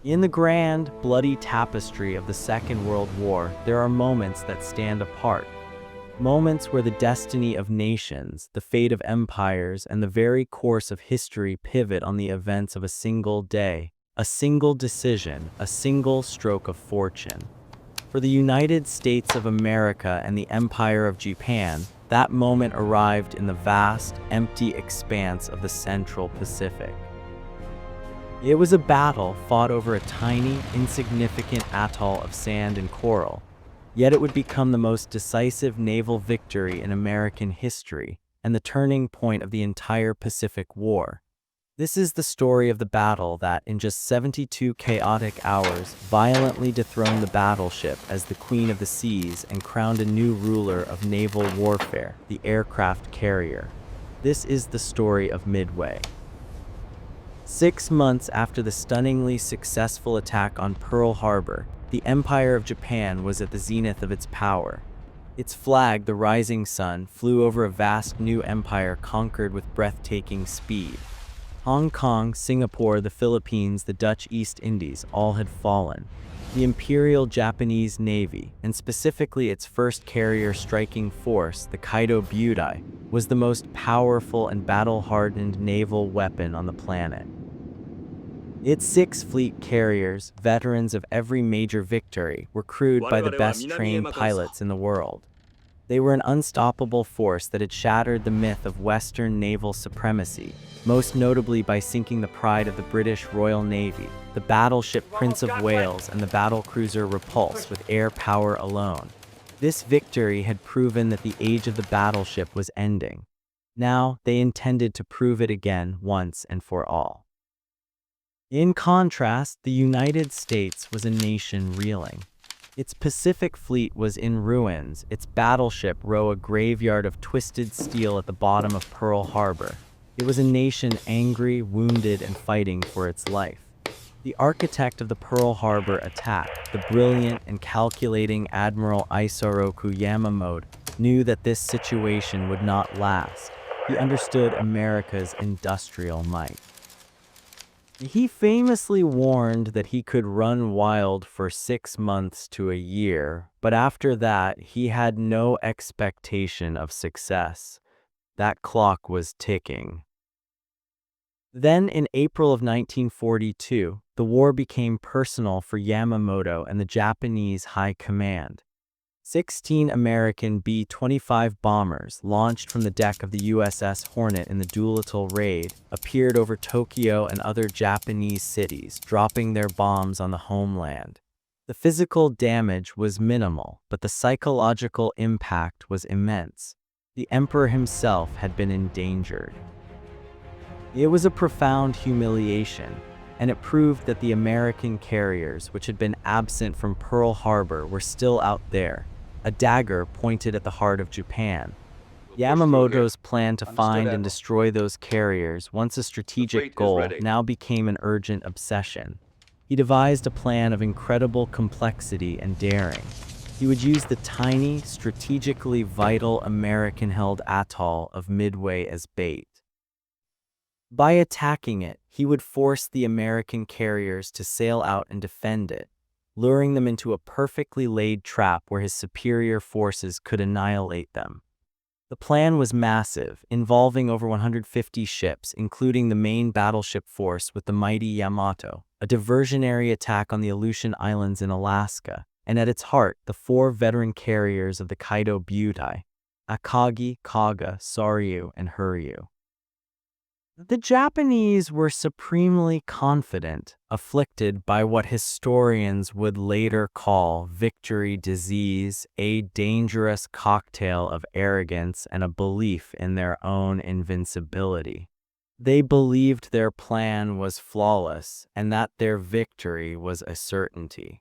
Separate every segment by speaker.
Speaker 1: In the grand, bloody tapestry of the Second World War, there are moments that stand apart. Moments where the destiny of nations, the fate of empires, and the very course of history pivot on the events of a single day, a single decision, a single stroke of fortune. For the United States of America and the Empire of Japan, that moment arrived in the vast, empty expanse of the Central Pacific. It was a battle fought over a tiny, insignificant atoll of sand and coral, yet it would become the most decisive naval victory in American history and the turning point of the entire Pacific War. This is the story of the battle that, in just 72 chaotic hours, violently dethroned the battleship as the queen of the seas and crowned a new ruler of naval warfare, the aircraft carrier. This is the story of Midway. 6 months after the stunningly successful attack on Pearl Harbor, the Empire of Japan was at the zenith of its power. Its flag, the rising sun, flew over a vast new empire conquered with breathtaking speed. Hong Kong, Singapore, the Philippines, the Dutch East Indies, all had fallen. The Imperial Japanese Navy, and specifically its first carrier striking force, the Kaido Butai, was the most powerful and battle-hardened naval weapon on the planet. Its 6 fleet carriers, veterans of every major victory, were crewed by the best-trained pilots in the world. They were an unstoppable force that had shattered the myth of Western naval supremacy, most notably by sinking the pride of the British Royal Navy, the battleship Prince of Wales and the battlecruiser Repulse with air power alone. This victory had proven that the age of the battleship was ending. Now, they intended to prove it again once and for all. In contrast, the United States was a nation reeling. Its Pacific Fleet was in ruins, its battleship row a graveyard of twisted steel at the bottom of Pearl Harbor. It was a nation angry, wounded, and fighting for its life. The architect of the Pearl Harbor attack, the brilliant and calculating Admiral Isoroku Yamamoto, knew that this situation would not last. He understood America's industrial might. He famously warned that he could run wild for 6 months to a year, but after that, he had no expectation of success. That clock was ticking. Then, in April of 1942, the war became personal for Yamamoto and the Japanese High Command. 16 American B-25 bombers, launched from the deck of the USS Hornet in the Doolittle raid, appeared over Tokyo and other Japanese cities, dropping their bombs on the homeland. The physical damage was minimal, but the psychological impact was immense. The emperor himself had been endangered. It was a profound humiliation, and it proved that the American carriers, which had been absent from Pearl Harbor, were still out there, a dagger pointed at the heart of Japan. Yamamoto's plan to find and destroy those carriers, once a strategic goal, now became an urgent obsession. He devised a plan of incredible complexity and daring. He would use the tiny, strategically vital American-held atoll of Midway as bait. By attacking it, he would force the American carriers to sail out and defend it, luring them into a perfectly laid trap where his superior forces could annihilate them. The plan was massive, involving over 150 ships, including the main battleship force with the mighty Yamato, a diversionary attack on the Aleutian Islands in Alaska, and at its heart, the 4 veteran carriers of the Kaido Butai, Akagi, Kaga, Soryu, and Huryu. The Japanese were supremely confident, afflicted by what historians would later call victory disease, a dangerous cocktail of arrogance and a belief in their own invincibility. They believed their plan was flawless and that their victory was a certainty.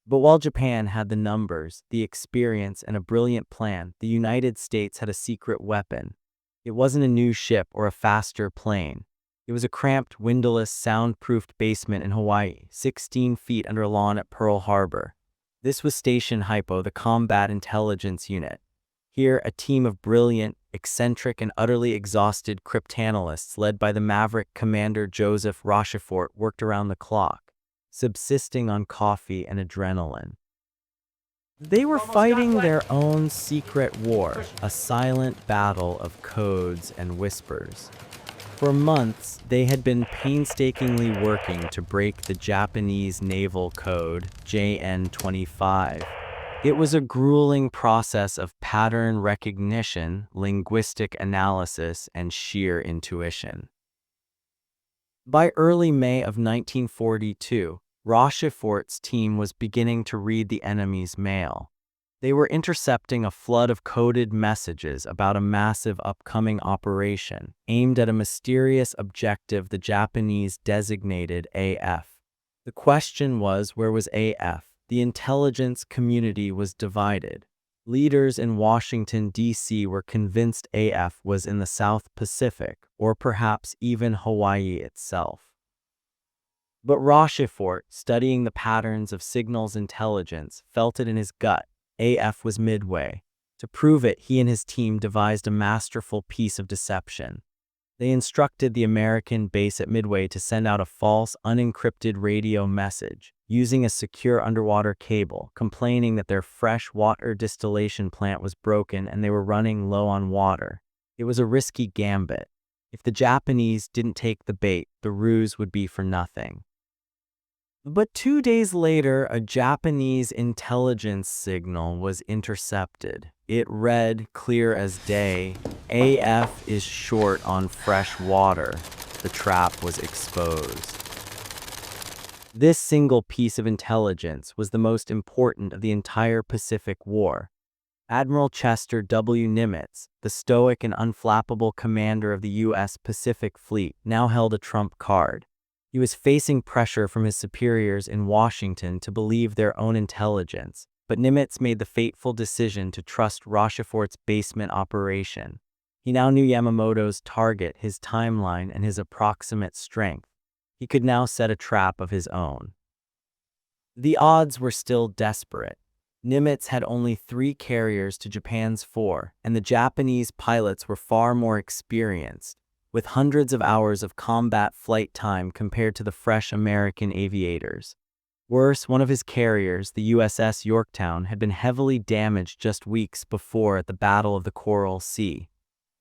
Speaker 1: But while Japan had the numbers, the experience, and a brilliant plan, the United States had a secret weapon. It wasn't a new ship or a faster plane. It was a cramped, windowless, soundproofed basement in Hawaii, 16 feet under lawn at Pearl Harbor. This was Station Hypo, the Combat Intelligence Unit. Here, a team of brilliant, eccentric, and utterly exhausted cryptanalysts led by the maverick Commander Joseph Rochefort worked around the clock, subsisting on coffee and adrenaline. They were fighting their own secret war, a silent battle of codes and whispers. For months, they had been painstakingly working to break the Japanese naval code, JN-25. It was a grueling process of pattern recognition, linguistic analysis, and sheer intuition. By early May of 1942, Rochefort's team was beginning to read the enemy's mail. They were intercepting a flood of coded messages about a massive upcoming operation aimed at a mysterious objective the Japanese designated AF. The question was, where was AF? The intelligence community was divided. Leaders in Washington, D.C. were convinced AF was in the South Pacific, or perhaps even Hawaii itself. But Rochefort, studying the patterns of signals intelligence, felt it in his gut. AF was Midway. To prove it, he and his team devised a masterful piece of deception. They instructed the American base at Midway to send out a false, unencrypted radio message, using a secure underwater cable, complaining that their fresh water distillation plant was broken and they were running low on water. It was a risky gambit. If the Japanese didn't take the bait, the ruse would be for nothing. But 2 days later, a Japanese intelligence signal was intercepted. It read, clear as day, "AF is short on fresh water." The trap was exposed. This single piece of intelligence was the most important of the entire Pacific War. Admiral Chester W. Nimitz, the stoic and unflappable commander of the U.S. Pacific Fleet, now held a trump card. He was facing pressure from his superiors in Washington to believe their own intelligence, but Nimitz made the fateful decision to trust Rochefort's basement operation. He now knew Yamamoto's target, his timeline, and his approximate strength. He could now set a trap of his own. The odds were still desperate. Nimitz had only 3 carriers to Japan's 4, and the Japanese pilots were far more experienced, with hundreds of hours of combat flight time compared to the fresh American aviators. Worse, one of his carriers, the USS Yorktown, had been heavily damaged just weeks before at the Battle of the Coral Sea.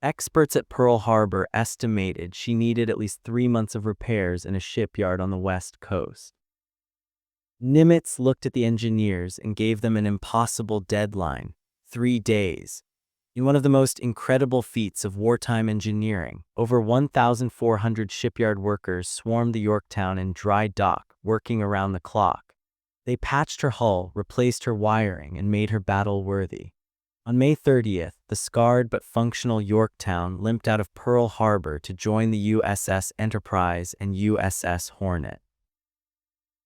Speaker 1: Experts at Pearl Harbor estimated she needed at least 3 months of repairs in a shipyard on the West Coast. Nimitz looked at the engineers and gave them an impossible deadline: 3 days. In one of the most incredible feats of wartime engineering, over 1,400 shipyard workers swarmed the Yorktown in dry dock, working around the clock. They patched her hull, replaced her wiring, and made her battle-worthy. On May 30th, the scarred but functional Yorktown limped out of Pearl Harbor to join the USS Enterprise and USS Hornet.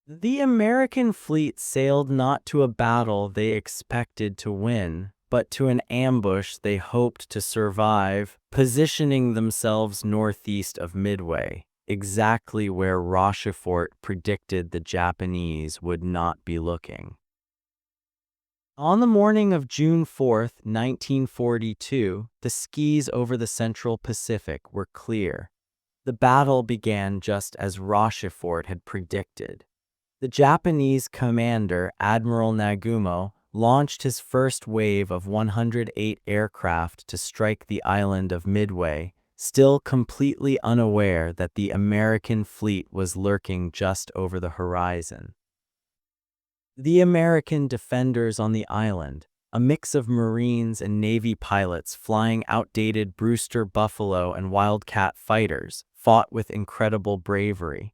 Speaker 1: The American fleet sailed not to a battle they expected to win, but to an ambush they hoped to survive, positioning themselves northeast of Midway, exactly where Rochefort predicted the Japanese would not be looking. On the morning of June 4, 1942, the skies over the Central Pacific were clear. The battle began just as Rochefort had predicted. The Japanese commander, Admiral Nagumo, launched his first wave of 108 aircraft to strike the island of Midway, still completely unaware that the American fleet was lurking just over the horizon. The American defenders on the island, a mix of Marines and Navy pilots flying outdated Brewster Buffalo and Wildcat fighters, fought with incredible bravery.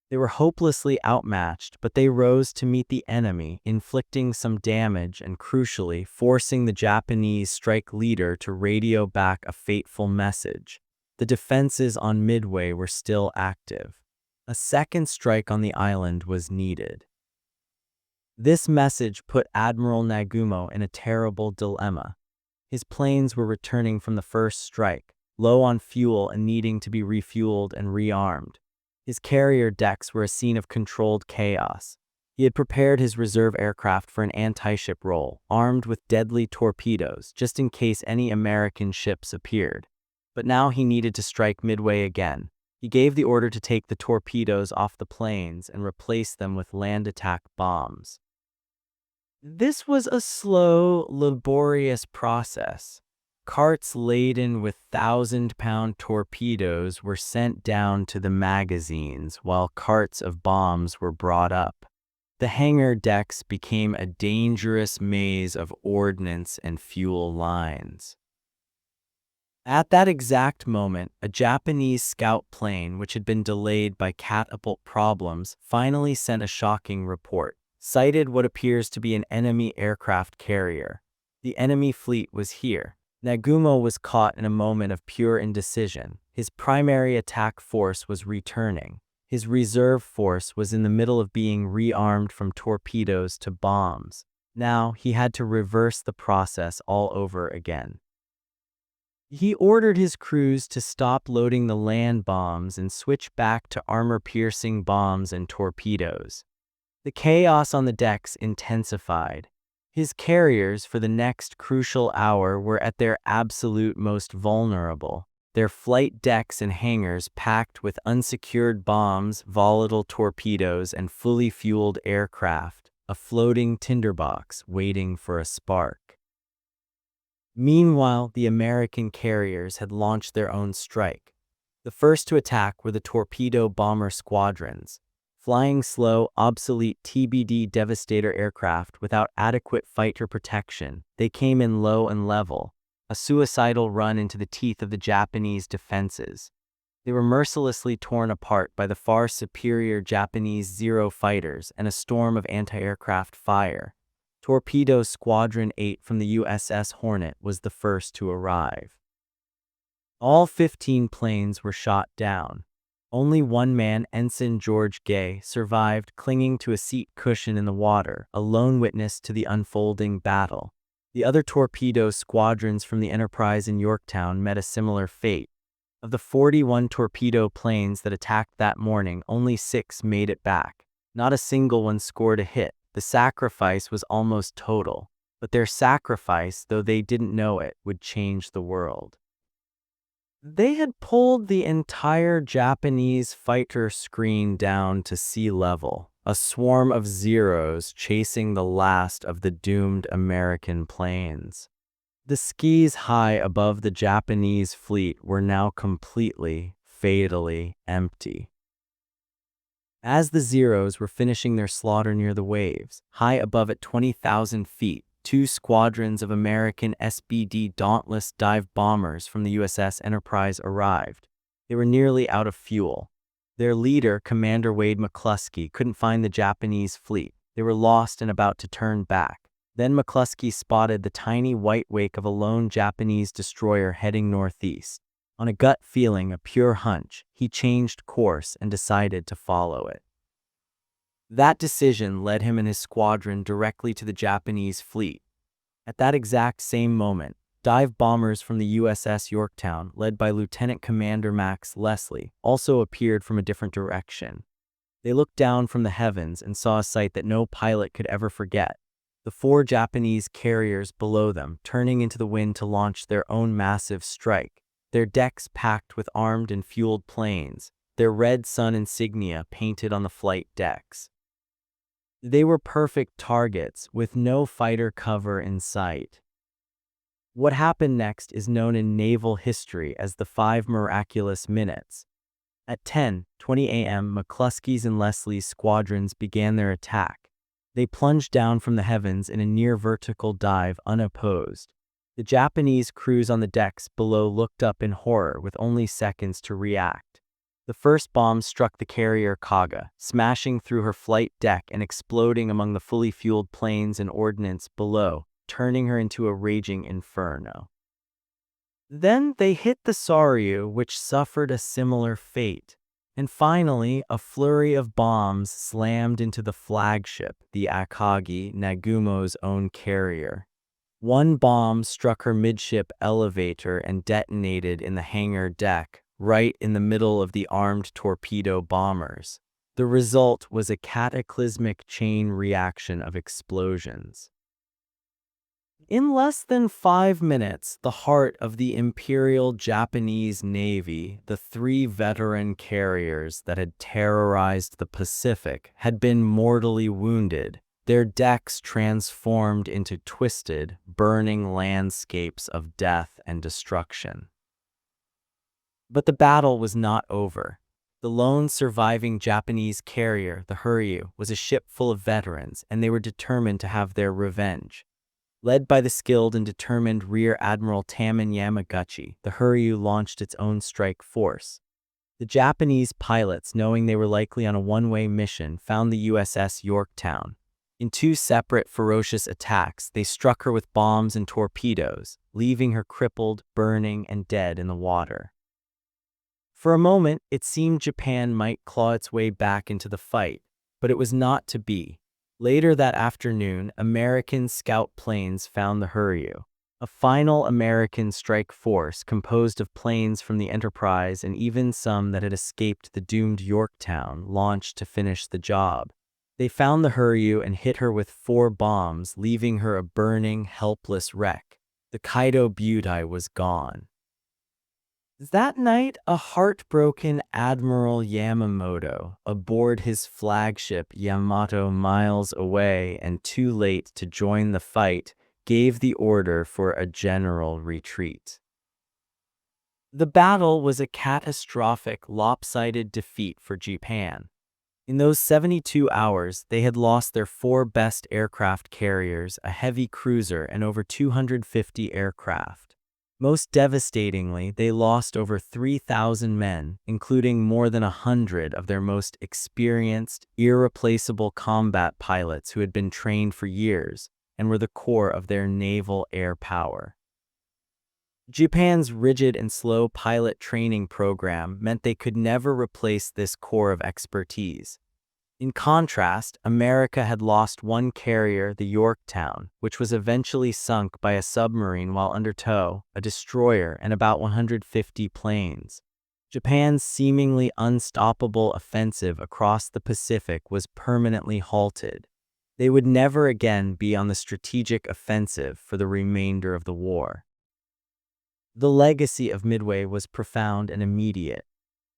Speaker 1: They were hopelessly outmatched, but they rose to meet the enemy, inflicting some damage and, crucially, forcing the Japanese strike leader to radio back a fateful message. The defenses on Midway were still active. A second strike on the island was needed. This message put Admiral Nagumo in a terrible dilemma. His planes were returning from the first strike, low on fuel and needing to be refueled and rearmed. His carrier decks were a scene of controlled chaos. He had prepared his reserve aircraft for an anti-ship role, armed with deadly torpedoes, just in case any American ships appeared. But now he needed to strike Midway again. He gave the order to take the torpedoes off the planes and replace them with land attack bombs. This was a slow, laborious process. Carts laden with 1,000-pound torpedoes were sent down to the magazines, while carts of bombs were brought up. The hangar decks became a dangerous maze of ordnance and fuel lines. At that exact moment, a Japanese scout plane, which had been delayed by catapult problems, finally sent a shocking report. Sighted what appears to be an enemy aircraft carrier. The enemy fleet was here. Nagumo was caught in a moment of pure indecision. His primary attack force was returning. His reserve force was in the middle of being rearmed from torpedoes to bombs. Now he had to reverse the process all over again. He ordered his crews to stop loading the land bombs and switch back to armor-piercing bombs and torpedoes. The chaos on the decks intensified. His carriers for the next crucial hour were at their absolute most vulnerable. Their flight decks and hangars packed with unsecured bombs, volatile torpedoes, and fully fueled aircraft, a floating tinderbox waiting for a spark. Meanwhile, the American carriers had launched their own strike. The first to attack were the torpedo bomber squadrons. Flying slow, obsolete TBD Devastator aircraft without adequate fighter protection, they came in low and level, a suicidal run into the teeth of the Japanese defenses. They were mercilessly torn apart by the far superior Japanese Zero fighters and a storm of anti-aircraft fire. Torpedo Squadron 8 from the USS Hornet was the first to arrive. All 15 planes were shot down. Only one man, Ensign George Gay, survived, clinging to a seat cushion in the water, a lone witness to the unfolding battle. The other torpedo squadrons from the Enterprise in Yorktown met a similar fate. Of the 41 torpedo planes that attacked that morning, only 6 made it back. Not a single one scored a hit. The sacrifice was almost total. But their sacrifice, though they didn't know it, would change the world. They had pulled the entire Japanese fighter screen down to sea level, a swarm of Zeros chasing the last of the doomed American planes. The skies high above the Japanese fleet were now completely, fatally empty. As the Zeros were finishing their slaughter near the waves, high above at 20,000 feet, 2 squadrons of American SBD Dauntless dive bombers from the USS Enterprise arrived. They were nearly out of fuel. Their leader, Commander Wade McCluskey, couldn't find the Japanese fleet. They were lost and about to turn back. Then McCluskey spotted the tiny white wake of a lone Japanese destroyer heading northeast. On a gut feeling, a pure hunch, he changed course and decided to follow it. That decision led him and his squadron directly to the Japanese fleet. At that exact same moment, dive bombers from the USS Yorktown, led by Lieutenant Commander Max Leslie, also appeared from a different direction. They looked down from the heavens and saw a sight that no pilot could ever forget. The 4 Japanese carriers below them, turning into the wind to launch their own massive strike, their decks packed with armed and fueled planes, their red sun insignia painted on the flight decks. They were perfect targets, with no fighter cover in sight. What happened next is known in naval history as the 5 miraculous minutes. At 10:20 a.m., McCluskey's and Leslie's squadrons began their attack. They plunged down from the heavens in a near-vertical dive unopposed. The Japanese crews on the decks below looked up in horror with only seconds to react. The first bomb struck the carrier Kaga, smashing through her flight deck and exploding among the fully fueled planes and ordnance below, turning her into a raging inferno. Then they hit the Soryu, which suffered a similar fate. And finally, a flurry of bombs slammed into the flagship, the Akagi, Nagumo's own carrier. One bomb struck her midship elevator and detonated in the hangar deck, right in the middle of the armed torpedo bombers. The result was a cataclysmic chain reaction of explosions. In less than 5 minutes, the heart of the Imperial Japanese Navy, the three veteran carriers that had terrorized the Pacific, had been mortally wounded, their decks transformed into twisted, burning landscapes of death and destruction. But the battle was not over. The lone surviving Japanese carrier, the Huryu, was a ship full of veterans, and they were determined to have their revenge. Led by the skilled and determined Rear Admiral Taman Yamaguchi, the Huryu launched its own strike force. The Japanese pilots, knowing they were likely on a one-way mission, found the USS Yorktown. In two separate ferocious attacks, they struck her with bombs and torpedoes, leaving her crippled, burning, and dead in the water. For a moment, it seemed Japan might claw its way back into the fight, but it was not to be. Later that afternoon, American scout planes found the Huryu. A final American strike force composed of planes from the Enterprise and even some that had escaped the doomed Yorktown launched to finish the job. They found the Huryu and hit her with 4 bombs, leaving her a burning, helpless wreck. The Kaido Butai was gone. That night, a heartbroken Admiral Yamamoto, aboard his flagship Yamato miles away and too late to join the fight, gave the order for a general retreat. The battle was a catastrophic, lopsided defeat for Japan. In those 72 hours, they had lost their 4 best aircraft carriers, a heavy cruiser, and over 250 aircraft. Most devastatingly, they lost over 3,000 men, including more than 100 of their most experienced, irreplaceable combat pilots who had been trained for years and were the core of their naval air power. Japan's rigid and slow pilot training program meant they could never replace this core of expertise. In contrast, America had lost one carrier, the Yorktown, which was eventually sunk by a submarine while under tow, a destroyer, and about 150 planes. Japan's seemingly unstoppable offensive across the Pacific was permanently halted. They would never again be on the strategic offensive for the remainder of the war. The legacy of Midway was profound and immediate.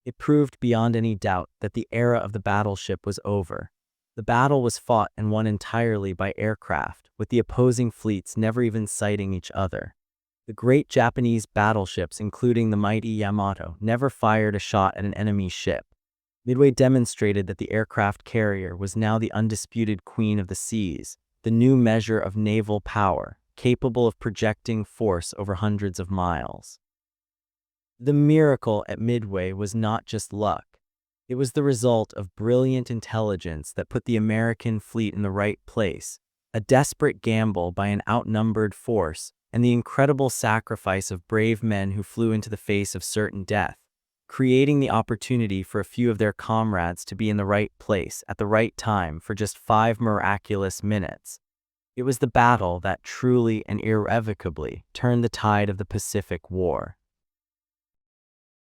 Speaker 1: It proved beyond any doubt that the era of the battleship was over. The battle was fought and won entirely by aircraft, with the opposing fleets never even sighting each other. The great Japanese battleships, including the mighty Yamato, never fired a shot at an enemy ship. Midway demonstrated that the aircraft carrier was now the undisputed queen of the seas, the new measure of naval power, capable of projecting force over hundreds of miles. The miracle at Midway was not just luck. It was the result of brilliant intelligence that put the American fleet in the right place, a desperate gamble by an outnumbered force, and the incredible sacrifice of brave men who flew into the face of certain death, creating the opportunity for a few of their comrades to be in the right place at the right time for just 5 miraculous minutes. It was the battle that truly and irrevocably turned the tide of the Pacific War.